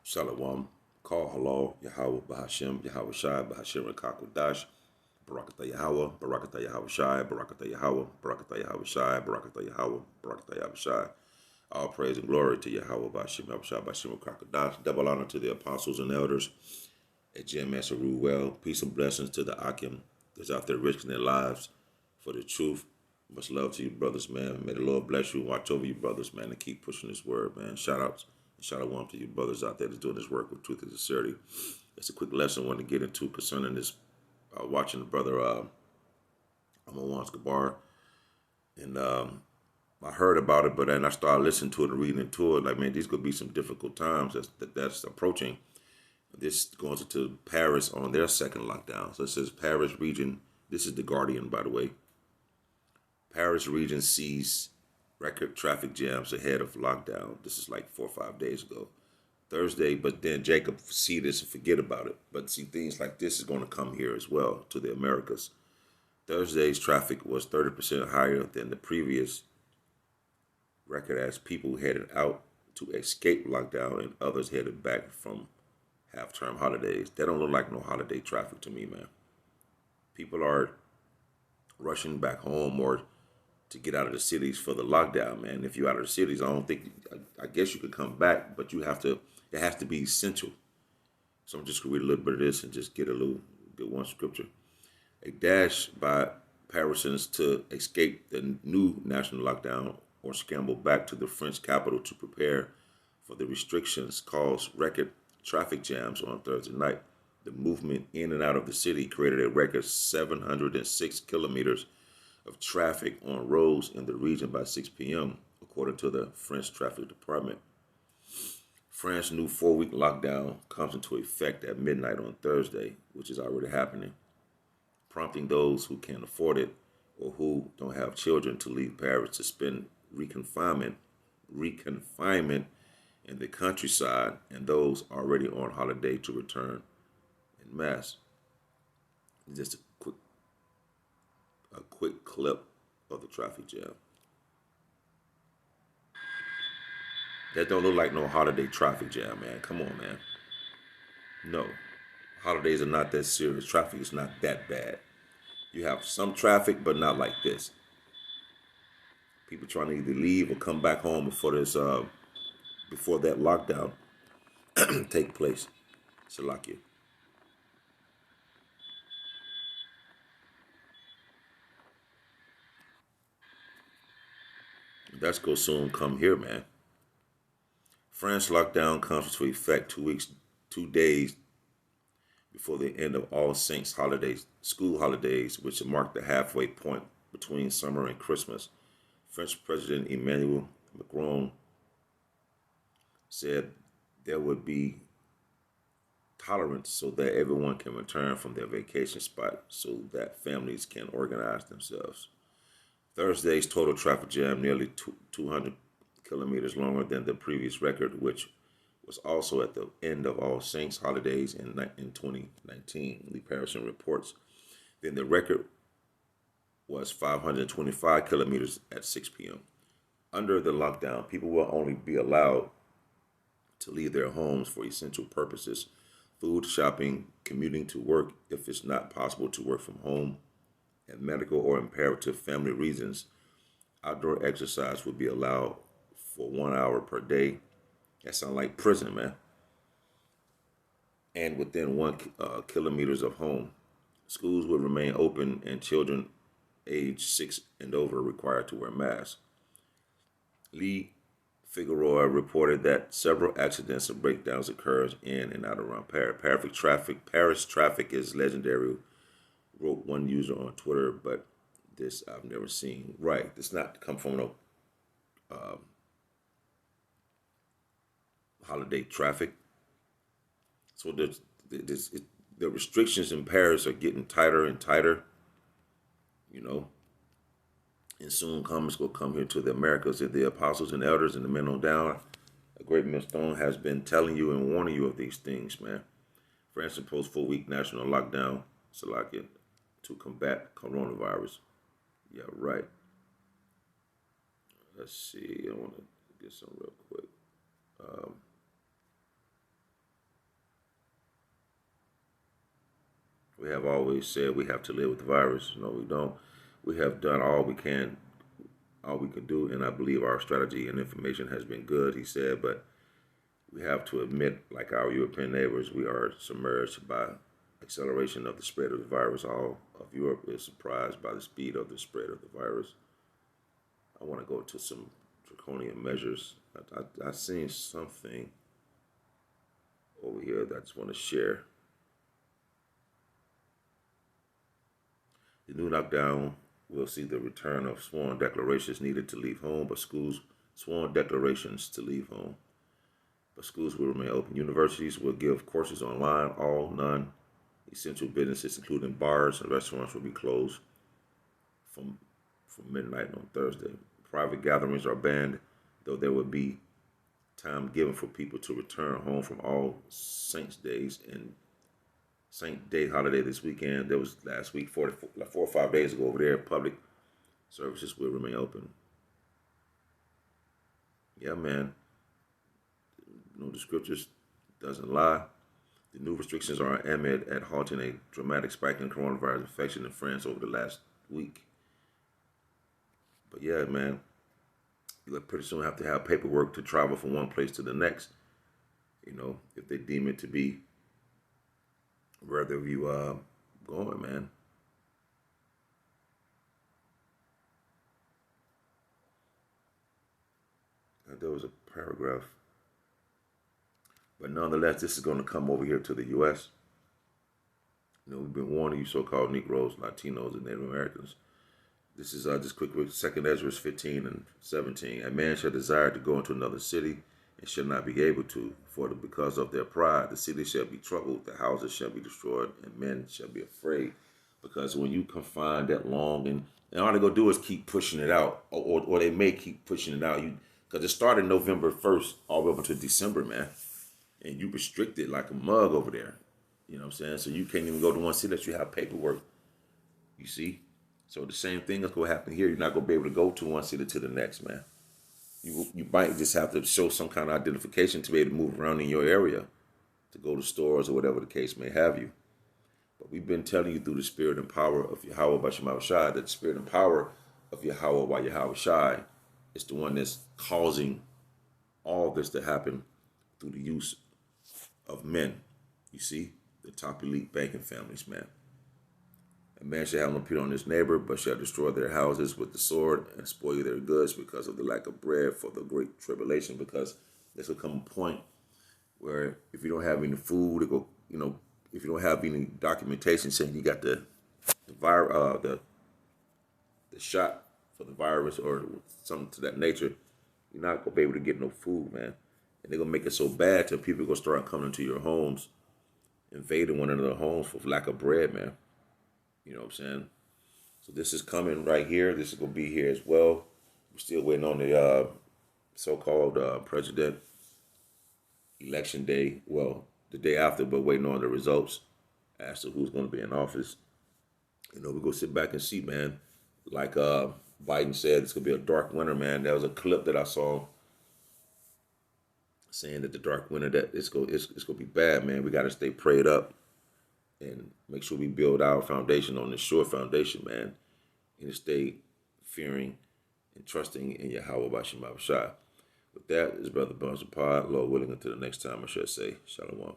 Shalom. Call halal, Yahweh Bahashem, Yahweh Shai, Bahashem Rakakwadash, Barakatah Yahweh, Barakatah Yahweh Shai, Barakatah Yahweh, Barakatah Yahweh Shai, Barakatah Yahweh, Barakatah Yahweh Shai. All praise and glory to Yahweh Bahashem, Yahweh Shai, Bahashem Rakakwadash. Double honor to the apostles and elders at Jim Master Well. Peace and blessings to the Akim that's out there risking their lives for the truth. Much love to you, brothers, man. May the Lord bless you and watch over you, brothers, man, and keep pushing this word, man. Shout outs. Shout out one to you brothers out there that's doing this work with truth and sincerity. It's a quick lesson I want to get into concerning this. Watching the brother Amon Gabar, and I heard about it, but then I started listening to it and reading into it. Like, man, these could be some difficult times that's approaching. This goes into Paris on their second lockdown. So it says Paris region. This is the Guardian, by the way. Paris region sees record traffic jams ahead of lockdown. This is like 4 or 5 days ago. Thursday, but then Jacob see this and forget about it. But see, things like this is going to come here as well to the Americas. Thursday's traffic was 30% higher than the previous record as people headed out to escape lockdown and others headed back from half-term holidays. That don't look like no holiday traffic to me, man. People are rushing back home or to get out of the cities for the lockdown, man. If you're out of the cities, I guess you could come back, but it has to be essential. So I'm just going to read a little bit of this and just get one scripture. A dash by Parisans to escape the new national lockdown or scramble back to the French capital to prepare for the restrictions caused record traffic jams on Thursday night. The movement in and out of the city created a record 706 kilometers of traffic on roads in the region by 6 p.m., according to the French Traffic Department. France's new 4-week lockdown comes into effect at midnight on Thursday, which is already happening, prompting those who can't afford it or who don't have children to leave Paris to spend reconfinement in the countryside, and those already on holiday to return en masse. Just a quick clip of the traffic jam. That don't look like no holiday traffic jam, man. Come on, man. No. Holidays are not that serious. Traffic is not that bad. You have some traffic, but not like this. People trying to either leave or come back home before that lockdown take place. Salakia. That's gonna soon come here, man. France lockdown comes into effect 2 days before the end of All Saints holidays, school holidays, which mark the halfway point between summer and Christmas. French President Emmanuel Macron said there would be tolerance so that everyone can return from their vacation spot so that families can organize themselves. Thursday's total traffic jam nearly 200 kilometers longer than the previous record, which was also at the end of All Saints holidays in 2019. Lee Parison reports. Then the record was 525 kilometers at 6 p.m. Under the lockdown, people will only be allowed to leave their homes for essential purposes: food, shopping, commuting to work if it's not possible to work from home, and medical or imperative family reasons. Outdoor exercise will be allowed for 1 hour per day. That sounds like prison, man. And within 1 kilometers of home. Schools will remain open and children age 6 and over required to wear masks. Lee Figueroa reported that several accidents and breakdowns occurs in and out around Paris. Paris traffic is legendary, wrote one user on Twitter, but this I've never seen. Right, this not come from no holiday traffic. So the restrictions in Paris are getting tighter and tighter, you know, and soon it's going to come here to the Americas. And the apostles and elders and the men on down, a great millstone has been telling you and warning you of these things, man. France imposed 4-week national lockdown, Salakia, to combat coronavirus. Yeah, right. Let's see. I want to get some real quick. We have always said we have to live with the virus. No, we don't. We have done all we can do, and I believe our strategy and information has been good, he said, but we have to admit, like our European neighbors, we are submerged by acceleration of the spread of the virus. All of Europe is surprised by the speed of the spread of the virus. I want to go to some draconian measures. I seen something over here that I just want to share. The new lockdown will see the return of sworn declarations needed to leave home, but schools sworn declarations to leave home. But schools will remain open. Universities will give courses online. All non-essential businesses, including bars and restaurants, will be closed from midnight on Thursday. Private gatherings are banned, though there will be time given for people to return home from All Saints Days and Saint Day holiday this weekend. There was last week, 4 or 5 days ago over there. Public services will remain open. Yeah, man. The scriptures doesn't lie. The new restrictions are aimed at halting a dramatic spike in coronavirus infection in France over the last week. But yeah, man, you pretty soon have to have paperwork to travel from one place to the next. If they deem it to be wherever you going, man. There was a paragraph. But nonetheless, this is going to come over here to the U.S. We've been warning you so-called Negroes, Latinos, and Native Americans. This is just quick, 2 Ezra 15 and 17. A man shall desire to go into another city and shall not be able to, for because of their pride, the city shall be troubled, the houses shall be destroyed, and men shall be afraid. Because when you confine that long, and all they're going to do is keep pushing it out, or they may keep pushing it out. Because it started November 1st all the way up until December, man. And you restrict it like a mug over there. You know what I'm saying? So you can't even go to one city that you have paperwork. You see? So the same thing is going to happen here. You're not going to be able to go to one city to the next, man. You might just have to show some kind of identification to be able to move around in your area, to go to stores or whatever the case may have you. But we've been telling you through the spirit and power of Yahweh Bashem Yahushai that the spirit and power of Yahweh by Yahushai is the one that's causing all this to happen through the use of men. You see? The top elite banking families, man. A man shall have no pity on his neighbor, but shall destroy their houses with the sword and spoil their goods because of the lack of bread for the great tribulation. Because this will come a point where if you don't have any food, if you don't have any documentation saying you got the shot for the virus or something to that nature, you're not gonna be able to get no food, man. And they're gonna make it so bad till people are gonna start coming into your homes, invading one another's homes for lack of bread, man. You know what I'm saying? So this is coming right here. This is going to be here as well. We're still waiting on the so-called president election day. Well, the day after, but waiting on the results as to who's going to be in office. We're going to sit back and see, man. Like Biden said, it's going to be a dark winter, man. There was a clip that I saw saying that the dark winter, that it's going to be bad, man. We got to stay prayed up and make sure we build our foundation on this sure foundation, man, and stay fearing and trusting in Yahweh Bashem Yahushai. With that, is Brother Barnes of Pod. Lord willing, until the next time, I should say, Shalom.